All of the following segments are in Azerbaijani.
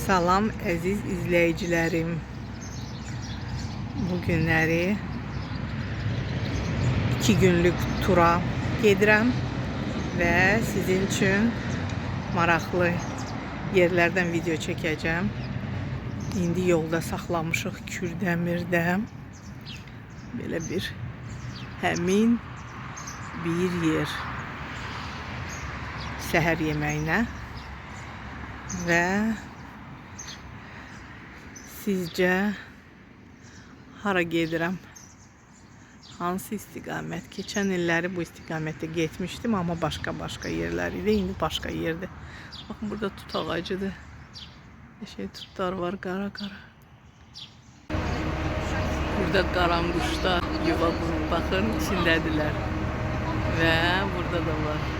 Salam əziz izləyicilərim. Bu günləri 2 günlük tura gedirəm və sizin üçün maraqlı yerlərdən video çəkəcəm. İndi yolda saxlamışıq Kürdəmirdə. Belə bir həmin bir yer. Səhər yeməyinə və sizcə hara gedirəm? Hansı istiqamət? Keçən illəri bu istiqamətdə getmişdim, amma başqa yerlər idi. İndi başqa yerdə. Baxın, burada tut ağacıdır. Tutlar var, qara. Burada qaranquşlar yuva qurub, baxın, içindədirlər. Və burada da var.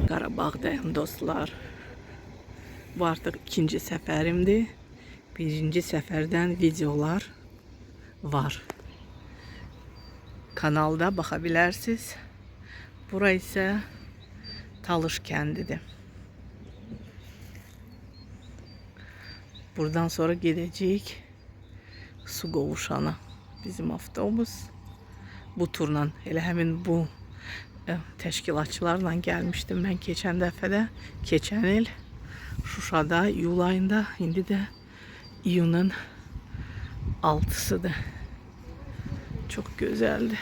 Qarabağdayım dostlar. Bu artıq ikinci səfərimdir. Birinci səfərdən videolar var. Kanalda baxa bilərsiniz. Bura isə Talış kəndidir. Buradan sonra gedəcəyik Su Qovuşana. Bizim avtobus bu turla, elə həmin bu təşkilatçılarla gəlmişdim mən keçən dəfədə, keçən il Şuşada iyul ayında, indi də iyunun 6-sıdır. Çox gözəldir.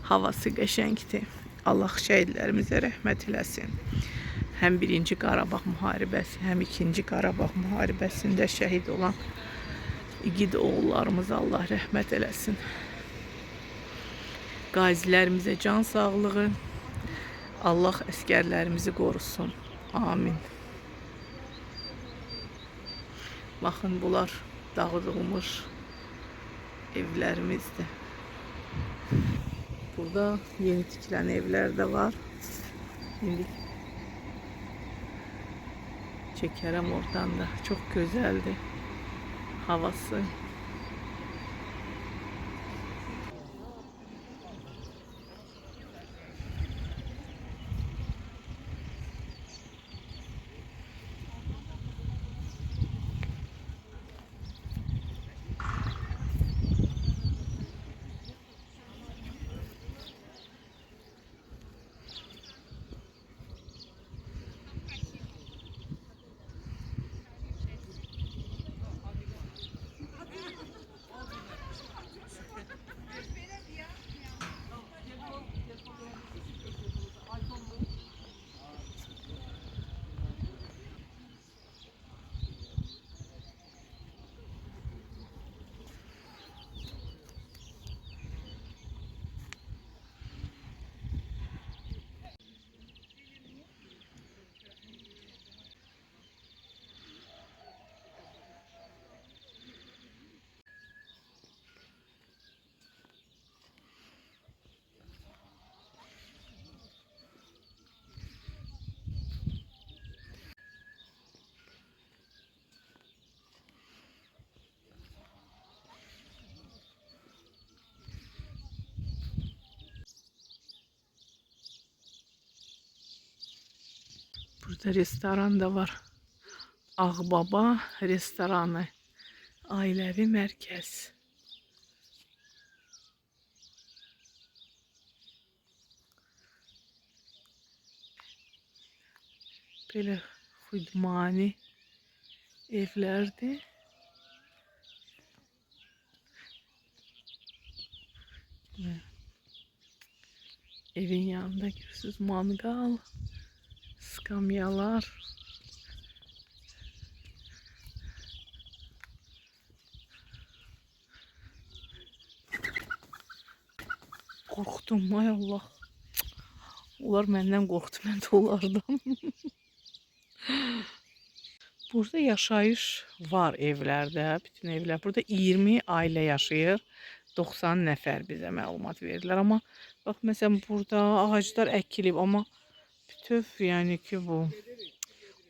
Havası qəşəngdir. Allah şəhidlərimizə rəhmət eləsin. Həm 1-ci Qarabağ müharibəsi, həm 2-ci Qarabağ müharibəsində şəhid olan igid oğullarımıza Allah rəhmət eləsin. Qazilərimizə can sağlığı, Allah əskərlərimizi qorusun. Amin. Baxın, bunlar dağıdılmış evlərimizdir. Burada yeni tikilən evlər də var. İndi çəkərəm oradan da. Çox gözəldir havası. Burada restoran da var. Ağbaba restoranı. Ailəvi mərkəz. Belə xudmani evlərdir. Evin yanında görürsünüz mangal, skamyalar. Korktum, ay Allah. Onlar məndən qorxdu, mən də onlardan. Burada yaşayış var evlerde, bütün evler. Burada 20 aile yaşayır. 90 nəfər bizə məlumat verirlər. Amma bax məsələn burada ağaclar əkilib, amma bütöv yəni ki bu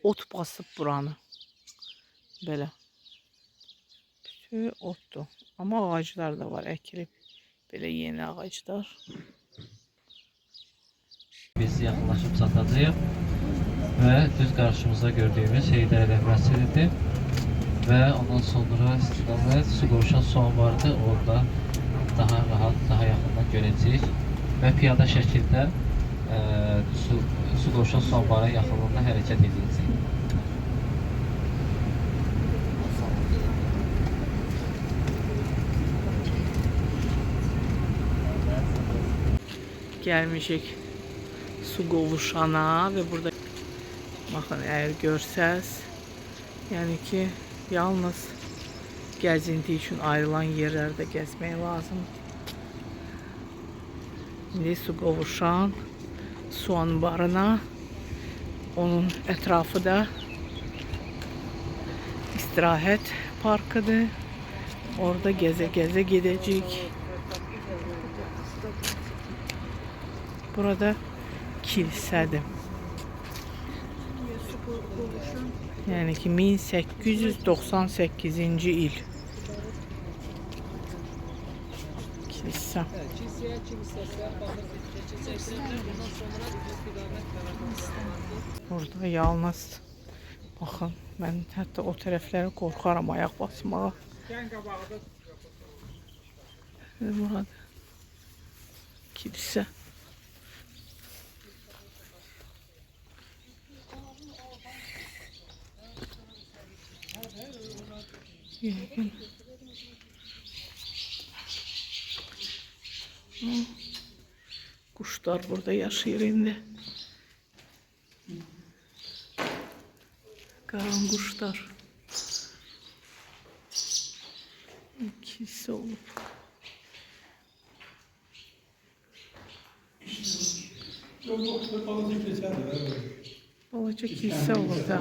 ot basıb buranı. Belə. Bütöv otdur. Amma ağaclar da var əkilib. Belə yeni ağaclar. Biz yaxınlaşıb çatacağıq və düz qarşımızda gördüyümüz Heydər Əliyev məscididir və ondan sonra istiqamət su qovuşan su anbarıdır. Orada daha rahat, daha yaxından görəcəyik və piyada şəkildə su qovuşan su anbarı yaxınlığında hərəkət edəcəyik. Gəlmişik su qovuşana və burada baxın, əgər görsəz, yəni ki, yalnız gəzinti üçün ayrılan yerlərdə gəzmək lazım. İndi su qovuşan su anbarına, onun ətrafı da istirahət parkıdır. Orada gəzə-gəzə gedəcəyik. Burada kilsədir. Yəni ki 1898-ci il. Kilsə. Burada yalnız baxın, mən hətta o tərəflərə qorxaram ayaq basmağa. Burada kilsə. Kuşlar burada yaşayır indi. Qaran quşlar. İkisi olub. Balaca kilsə olub da.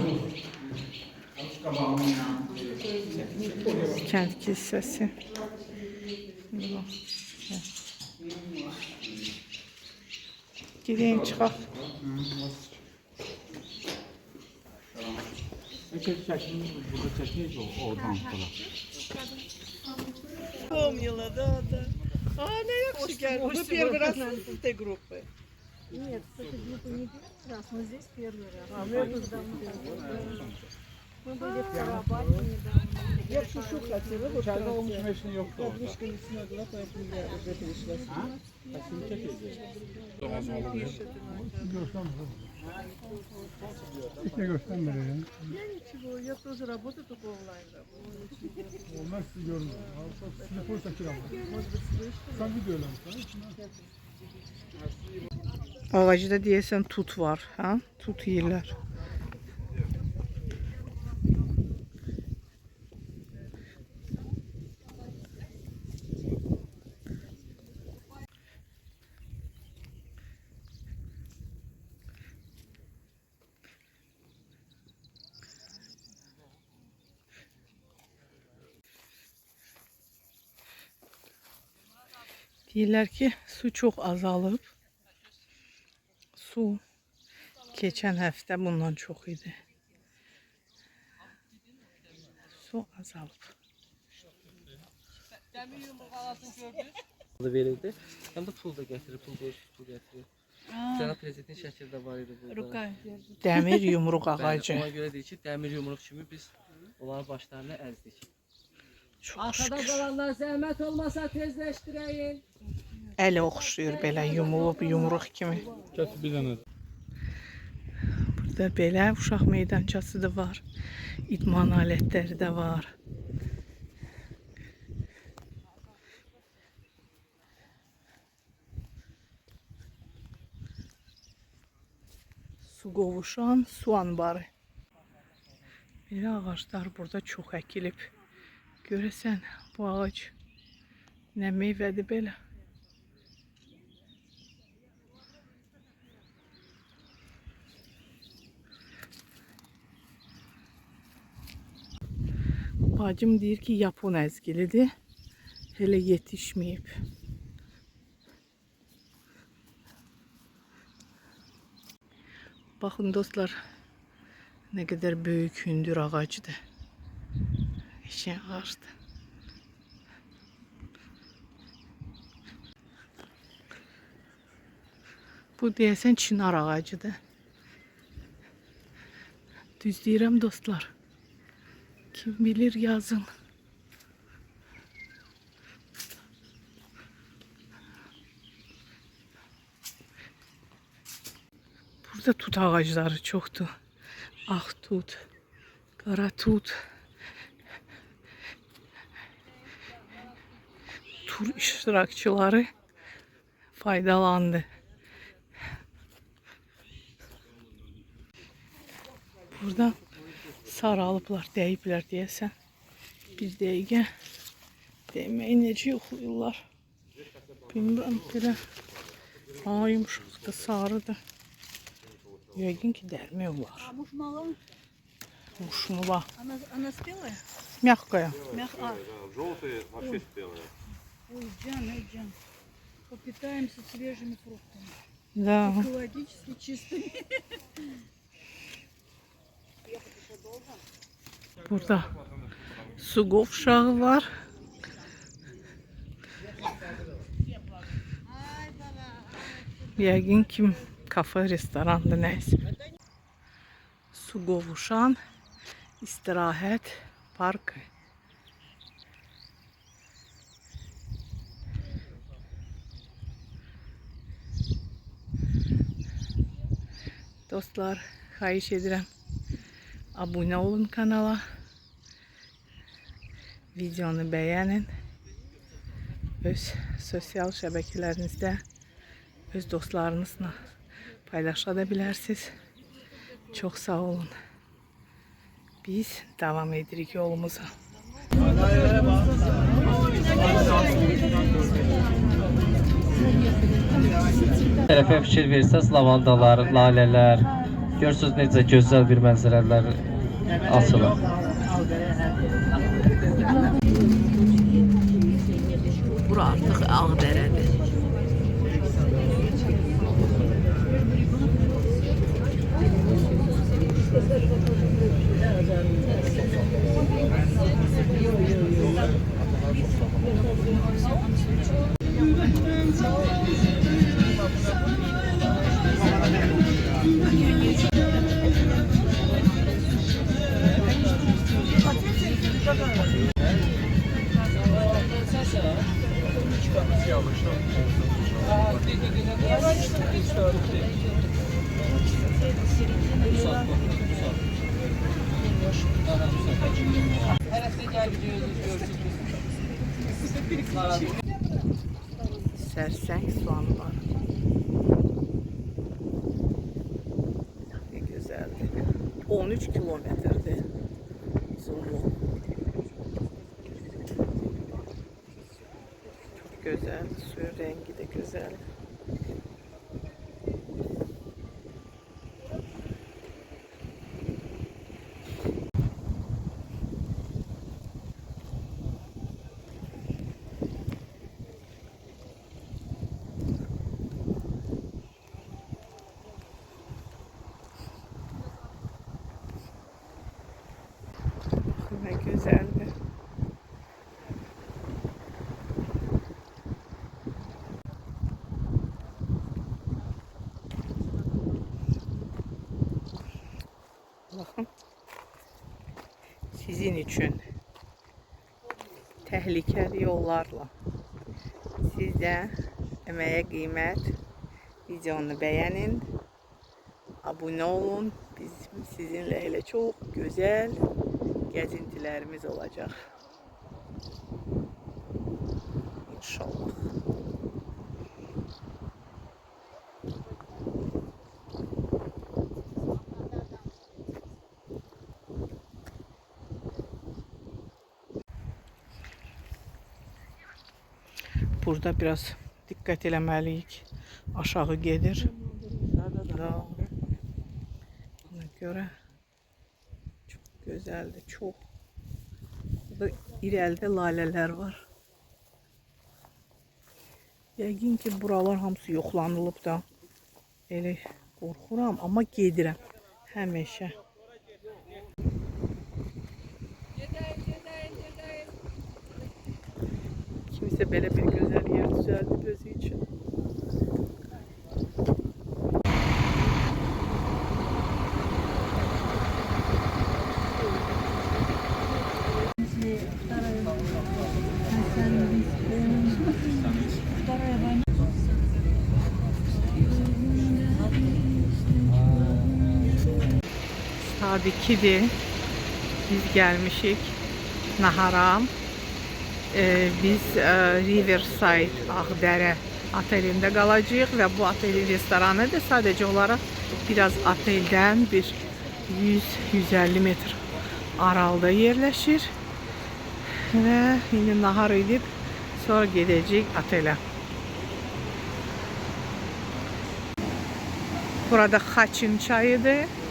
Kənd kilsəsi. Gireyim, çıxaq. Помнила, да. А она як шикарно. Мы первый раз в этой группе. Нет, с этой группы не первый раз, но здесь первый раз. А мы тут давно. Мы были в Карабахе недавно. Я в Шушу хотела, вот подвышка не смогла, поэтому я уже перешла сюда. Я ничего, я тоже работаю, только онлайн работаю. Onlar sizi görmüyor. Telefon takır ama. Может быть, слышно? Sen videolar mısın? Ağacda deyəsən tut var, ha? Tut yeyirlər. Deyirlər ki, su çox azalıb. Su keçən həftə bundan çox idi. Su azalıb. Verildi. Həm də pul da gətirir, pul gətirir. Cənab prezidentin şəkli də var idi burada. Dəmir yumruq ağacı. Ona görə deyir ki, dəmir yumruq kimi biz onların başlarını əzdik. Çox Arkada şükür. kalanlar zəhmət olmasa tezləşdirəyin. Əli oxşuyur belə yumulub yumruq kimi. Bir tane. Burada belə uşaq meydançası da var. İdman alətləri də var. Su qovuşan su anbarı. Belə ağaclar burada çox əkilib. Görəsən bu ağac nə meyvədir belə. Bacım deyir ki Yapon əzgilidir. Hele yetişmeyip. Bakın dostlar, ne kadar büyük hündür ağacıdır. Eşeğin ağaçtı. Bu deyəsən çınar ağacıdır. Düz deyirəm dostlar. Kim bilir yazın. Burada tut ağacları çoktu. Ağ tut, qara tut. Tur iştirakçıları faydalandı. Burada saralıblar, deyiblər deyəsən. Bir dəqiqə deyməyi necə yoxlayırlar. Bilmirəm, belə yumuşaqdır, sarıdır. Yəqin ki, dərmək olar. Muşmula. Она спелая? Мягкая. Желтые вообще спелые. Ой, Джан. Попитаемся свежими фруктами. Да. Экологически чистыми. Burada su qovşağı var. Yəqin ki, kafe, restorandır, nəysə. Su qovuşan istirahət parkı. Dostlar, xahiş edirəm, abunə olun kanala. Videonu bəyənin. Öz sosial şəbəkələrinizdə öz dostlarınızla paylaşa da bilərsiniz. Çox sağ olun. Biz davam edirik yolumuza. Tərəfə fikir versəz, lavandalar, lalələr, görürsünüz necə gözəl bir mənzərələr açılır. Bura artıq Ağdərədir. Sərsəng soğanı var. Ne güzeldi. 13 kilometrdi. Uzunluğu. Çok güzel. Suyun rengi de güzel. Ne güzeldi. Bakın. Sizin için tehlikeli yollarla sizə emeğe kıymet, videonu beğenin, abone olun. Bizim sizinle hele çok güzel gezintilerimiz olacak. İnşallah. Burada biraz dikkat eləməliyik. Aşağı gedir. Da. Ona göre çok güzeldi. Çok. Bu Burada irəlidə lalələr var. Yəqin ki, buralar hamısı yoxlanılıb da. Elə qorxuram, amma gedirəm həmişə. Kimsə belə bir gözəl yer düzəldib özü üçün. Saat 2'dir. Biz gelmişik nahara. Biz Riverside Ağdərə otelində qalacağıq və bu otelin restoranı da sadəcə olaraq biraz oteldən bir 100-150 metr aralıda yerləşir. Və indi nahar edib sonra gedəcəyik otelə. Burada Xaçın çayıdır.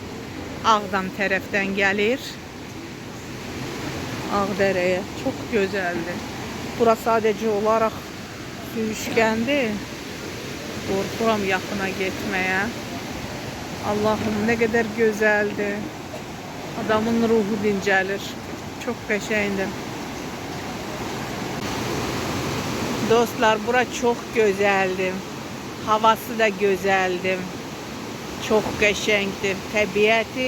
Ağdam tərəfdən gəlir. Ağdərəyə. Çox gözəldir. Bura sadəcə olaraq sürüşkəndir. Qorxuram yaxına getməyə. Allahım, nə qədər gözəldir. Adamın ruhu dincəlir. Çox qəşəngdir. Dostlar, bura çox gözəldir. Havası da gözəldir. Çox qəşəngdir. Təbiəti.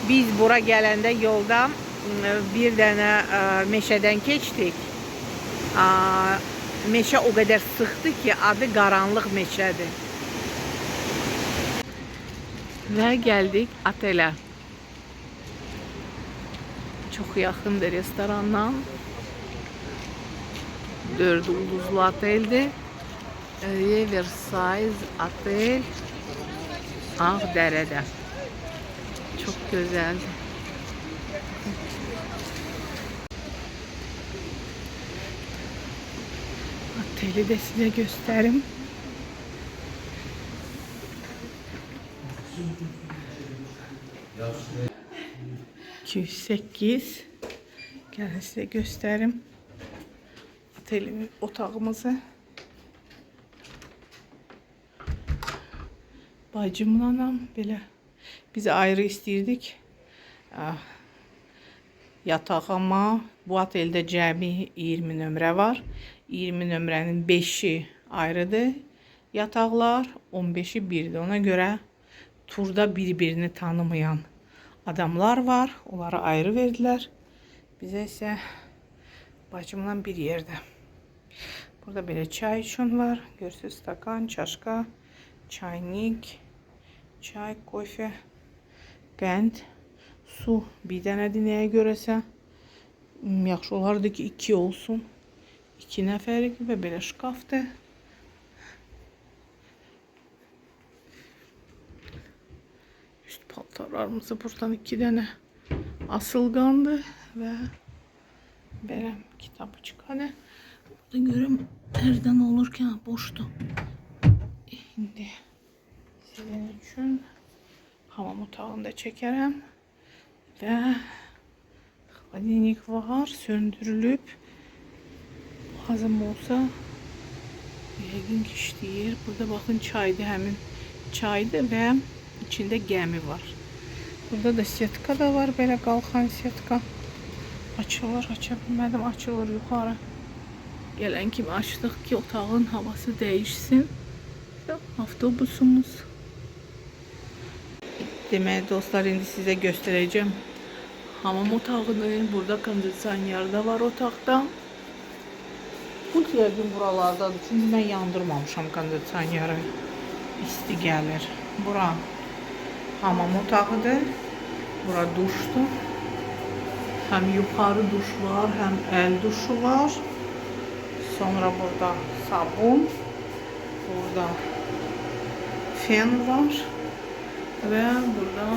Biz bura gələndə yolda bir dənə meşədən keçdik. Meşə o qədər sıxdı ki, adı qaranlıq meşədir. Və gəldik otelə. Çox yaxındır restorandan. 4 ulduzlu oteldir. Riverside otel Ağdərədə. Çox gözəldir. Oteli de size göstereyim. ...208... Gelin size göstereyim. Otelimiz, otağımızı. Bacımla anam belə. Biz ayrı istəyirdik. Yataq, amma bu oteldə cəmi 20 nömrə var. 20 nömrənin 5'i ayrıdır. Yataqlar 15'i birdir. Ona görə turda bir-birini tanımayan adamlar var. Onları ayrı verdilər. Bizə isə bacımla bir yerdə. Burada belə çay üçün var. Görürsünüz, stakan, çaşka, çaynik, çay, kofe, qənd, su. Bir dənədir nəyə görəsə. Yaxşı olardı ki 2 olsun. 2 nəfərlik və belə şkafdır. Üst paltarlarımızı buradan 2 dənə asılqandı və belə kitabı çıxanı. Burada görüm hərdən olurkən boşdur. İndi sizin üçün hamam otağını da çəkərəm və xladilnik var, söndürülüb. Lazım olsa yəqin ki işləyir. Burada baxın çaydır, həmin çaydır və içində gəmi var. Burada da setka da var, belə qalxan setka. Açılır, aça bilmədim, açılır yuxarı. Gələn kimi açdıq ki otağın havası dəyişsin. Avtobusumuz. Demək dostlar, indi sizə göstərəcəm hamam otağını. Burada kondisioner da var otaqda. Bu yəqin buralardadır. Çünki mən yandırmamışam kondisioneri. İsti gəlir. Bura hamam otağıdır. Bura duşdur. Həm yuxarı duş var, həm əl duşu var. Sonra burada sabun. Burada fen var. Və burada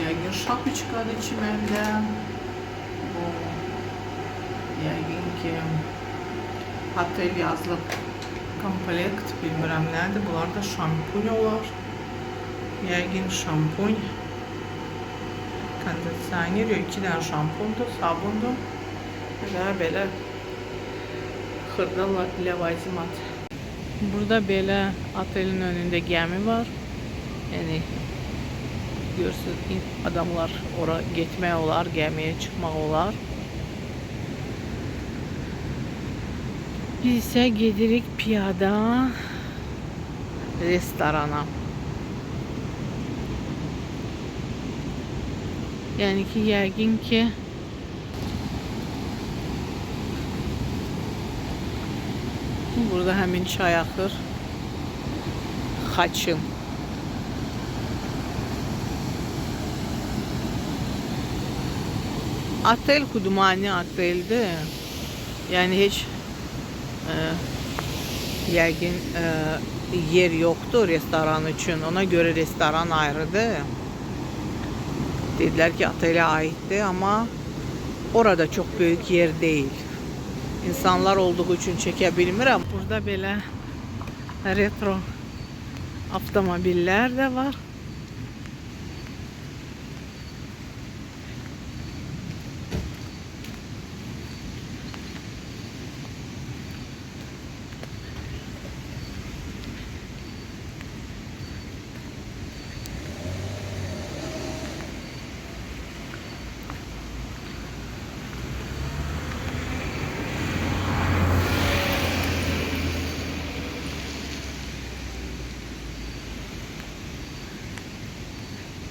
yəqin şapıçkadır çiməndə. Bu yəqin ki otel yazılıb komplekt, bilmirəm nədir. Bunlar da şampuny olar. Yəqin şampuny. kondisioner, 2 dənə şampundur, sabundur və belə xırda ləvazimat. Burada belə otelin önündə gəmi var. Yəni görürsünüz, adamlar ora getmək olar, gəmiyə çıxmaq olar. Biz isə gedirik piyada restorana. Yəni ki, yəqin ki burada həmin çay axır. Xaçın. Otel Xudmani oteldir. Yəni heç yəqin yer yoxdur restoran üçün. Ona görə restoran ayrıdır. Dedilər ki, otelə aiddir, amma orada çox böyük yer deyil. İnsanlar olduğu üçün çəkə bilmirəm. Burada belə retro avtomobillər də var.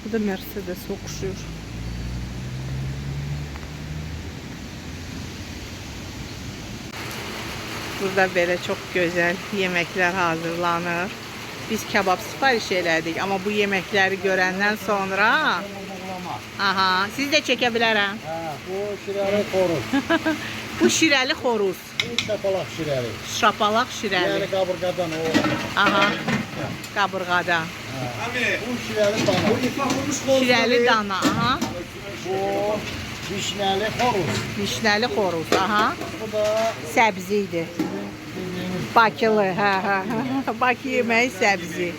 Bu da Mercedes okşuyor. Burada belə çox gözəl yeməklər hazırlanır. Biz kebab sifariş elədik, amma bu yeməkləri görəndən sonra aha, siz də çəkə bilərəm. Bu şirəli xoruz. Bu şirəli xoruz. Bu şapalaq şirəli. Şapalaq şirəli. Yəni qaburqadan o. Aha. Qaburğadan. Bu şirəli dana. Şirəli dana, aha. Bu vişnəli xoruz. Vişnəli xoruz, aha. Bu da Səbzi idi. Bakılı, hə. Bakı yeməyi səbzi.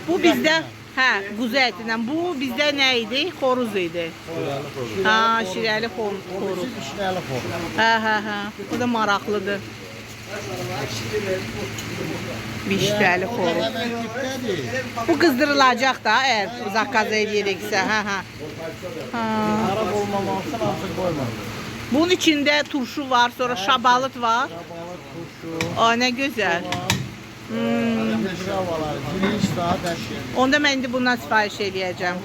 Bu bizdə, hə, quzu ətindən. Bu bizdə nə idi? Xoruz idi. şirəli xoruz. Ha, şirəli xoruz. Bu vişnəli xoruz. Hə. Bu da maraqlıdır. Vişnəli xoruz. Həmən tipdədir. Bu qızdırılacaq da, əgər zakaz ediriksə, hə. Arab olmaması hamısı qoymadı. Bunun içində turşu var, sonra şabalıt var. Şabalık, turşu, O, nə gözəl. peşravalar, pirinç daha dəşir. Onda mən indi bundan sifariş edəcəm.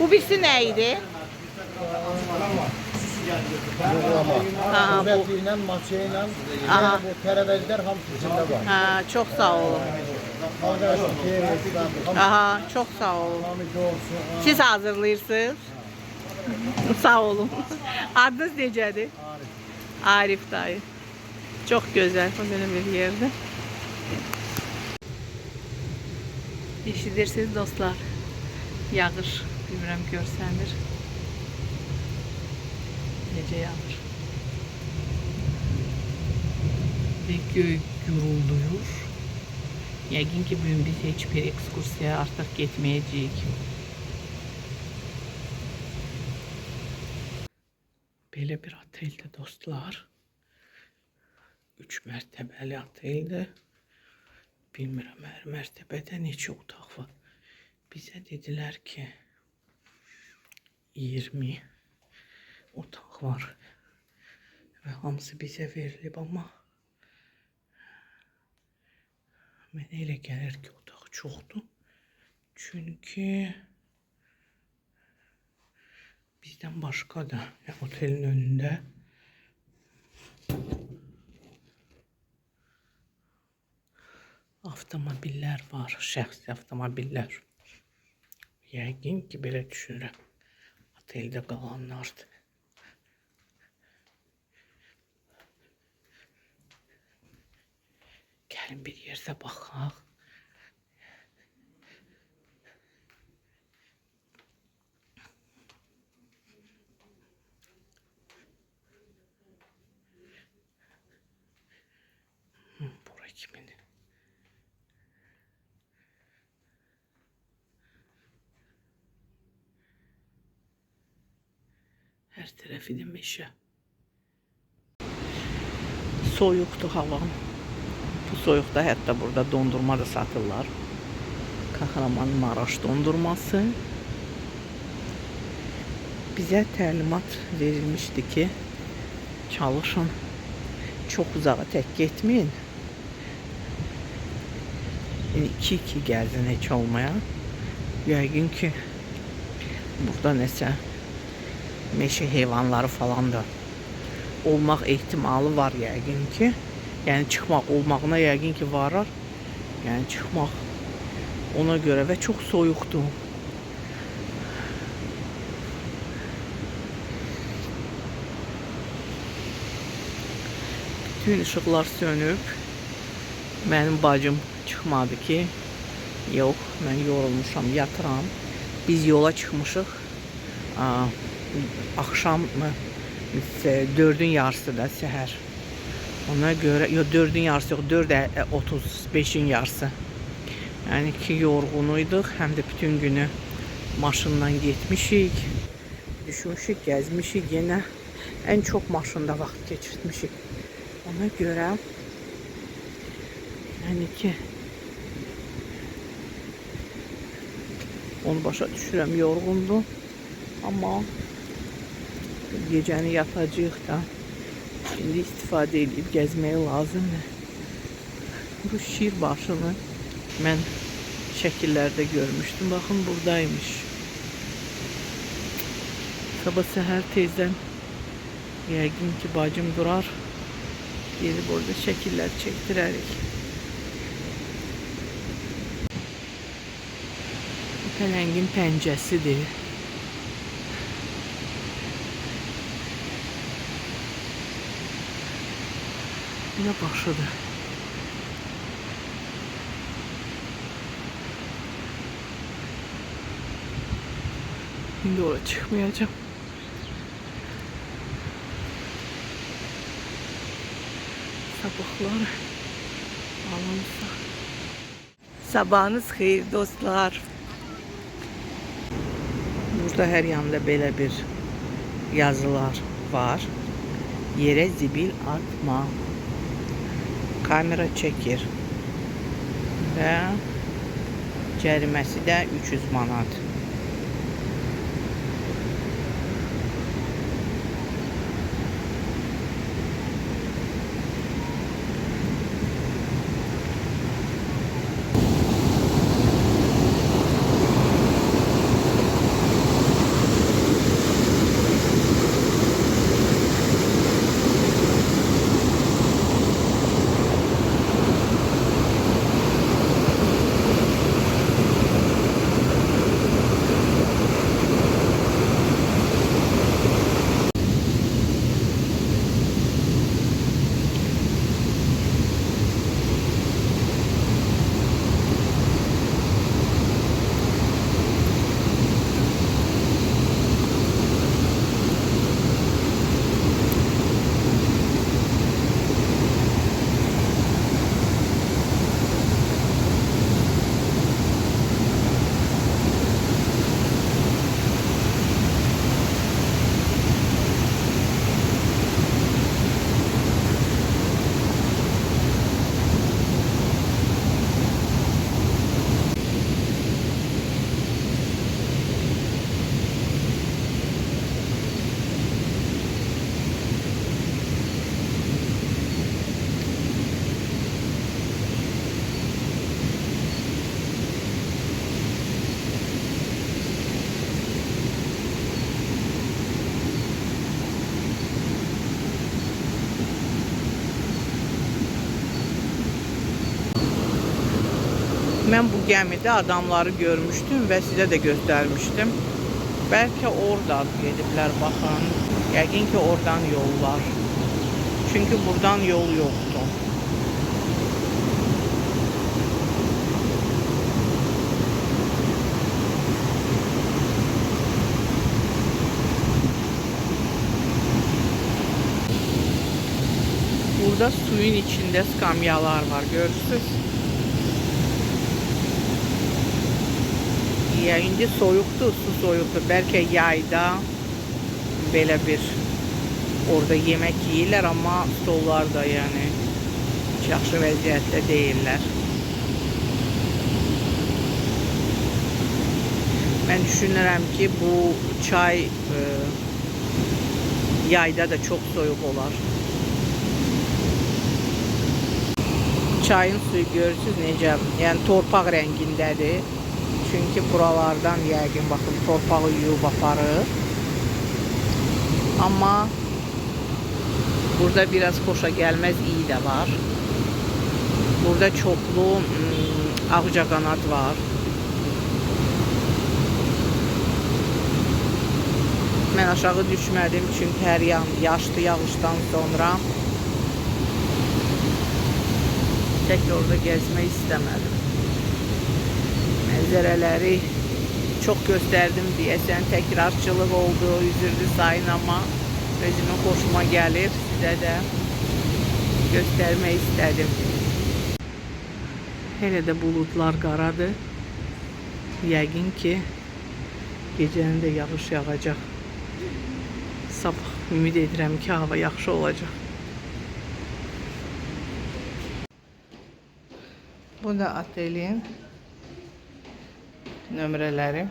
Bu birisi nə idi? Buğlama. Ha, bu. Ürəti ilə, maçı ilə, Aha. bu tərəvəzlər hamısı içində var. Hə, çox sağ olun. Arkadaşlar, keyrəklər, hamısı Aha, çox sağ olun. hamısı olsun. Siz hazırlayırsınız. Sağ olun. Adınız necədir? Arif dayı. Çox gözəl bu belə bir yerdir. Eşidirsiniz dostlar. Yağır. Bilmirəm görsənir. Necə yağır. Ve göy gurulduyur. Yəqin ki bugün biz heç bir ekskursiyaya artıq getməyəcəyik. Belə bir oteldə dostlar. 3 mərtəbəli oteldir. Bilmirəm, hər mərtəbədə neçə otaq var. Bizə dedilər ki 20 otaq var. Və hamısı bizə verilib, amma mənə elə gəlir ki otaq çoxdur. Çünki bizdən başqa da otelin önündə avtomobillər var, şəxsi avtomobillər. Yəqin ki, belə düşünürəm. Oteldə qalanlardır. Gəlin bir yerdə baxaq. Bura kimindir? Her tarafı da meşe. Soyuqdur hava. Bu soyuqda hətta burada dondurma da satırlar. Kahramanmaraş dondurması. Bizə təlimat verilmişdi ki, çalışın, çox uzağa tək getməyin. Yəni 2-2 gəzin heç olmaya. Yəqin ki, burada nəsə meşə heyvanları falan da olmaq ehtimalı var yəqin ki. Yəni çıxmaq olmağına yəqin ki varar. Yəni çıxmaq ona görə və çox soyuqdur. Bütün ışıqlar sönüb. Mənim bacım çıxmadı ki, yox, mən yorulmuşam, yatıram. Biz yola çıxmışıq. Axşam 4-ün yarısıda səhər. Ona görə, yox 4-ün yarısı yox, 4:35-in yarısı. Yəni ki, yorğunuyduq, həm də bütün günü maşınla getmişik, düşmüşük, gəzmişik, yenə ən çox maşında vaxt keçirtmişik. Ona görə, yəni ki, onu başa düşürəm, yorğundur. Amma gecəni yatacağıq da, şimdi istifadə edib gəzməyə lazımdır. Bu şir başını mən şəkillərdə görmüşdüm. Baxın, buradaymış. Sabah səhər tezdən yəqin ki, bacım durar. Gelib orada şəkillər çəkdirərik. Bu pələngin pəncəsidir. Yine başladı. Şimdi oraya çıkmayacağım. Sabahlar alınsa. Sabahınız xeyir dostlar. Burada her yanda belə bir yazılar var. Yere zibil atma. Kamera çəkir və cəriməsi də 300 manat. Ben bu gemide adamları görmüştüm ve size de göstermiştim. Belki oradan gediblər baxın. Yəqin ki oradan yol var. Çünkü buradan yol yoktu. Burada suyun içinde skamyalar var, görürsünüz. Ya indi soyuqdur, su soyuqdur. Bəlkə yayda belə bir orada yemək yeyirlər, amma stollar da yəni heç yaxşı vəziyyətdə deyirlər. Mən düşünürəm ki, bu çay yayda da çox soyuq olar. Çayın suyu görürsünüz necə, yəni torpaq rəngindədir. Çünki buralardan yəqin baxın torpağı yuyub aparır. Amma burada biraz xoşa gəlməz iyi də var. Burada çoxlu ağcaqanad var. Mən aşağı düşmədim çünki hər yan yaşlı yağışdan sonra tək orada gəzmək istəmədim. Mənzərələri çox göstərdim deyəsən, təkrarçılıq oldu, üzürdü sayın, amma özümün xoşuma gəlir, sizə də göstərmək istədim. Hələ də buludlar qaradır. Yəqin ki, gecənin də yağış yağacaq. Sabah ümid edirəm ki, hava yaxşı olacaq. Bu da otelin nömrələri.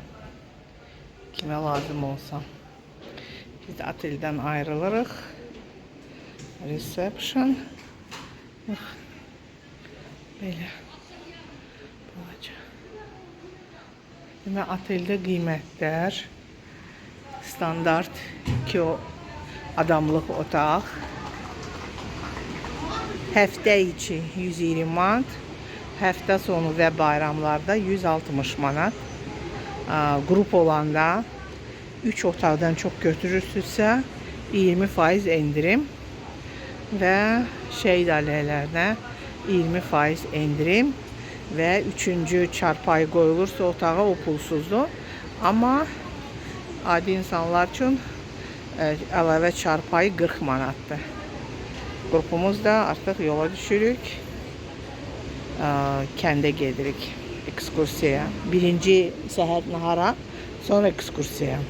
Kimə lazım olsa. Biz oteldən ayrılırıq. Reception. Belə. Balaca. Demək, oteldə qiymətlər. Standart 2 adamlıq otaq. Həftə içi 120 manat. Həftə sonu və bayramlarda 160 manat. Qrup olanda 3 otaqdan çox götürürsünüzsə 20% endirim və ailələrdə 20% endirim və 3-cü çarpayı qoyulursa otağa o pulsuzdur. Amma adi insanlar üçün əlavə çarpayı 40 manatdır. Qrupumuz da artıq yola düşürük. Kəndə gedirik ekskursiyaya. Birinci səhər nahara, sonra ekskursiyaya.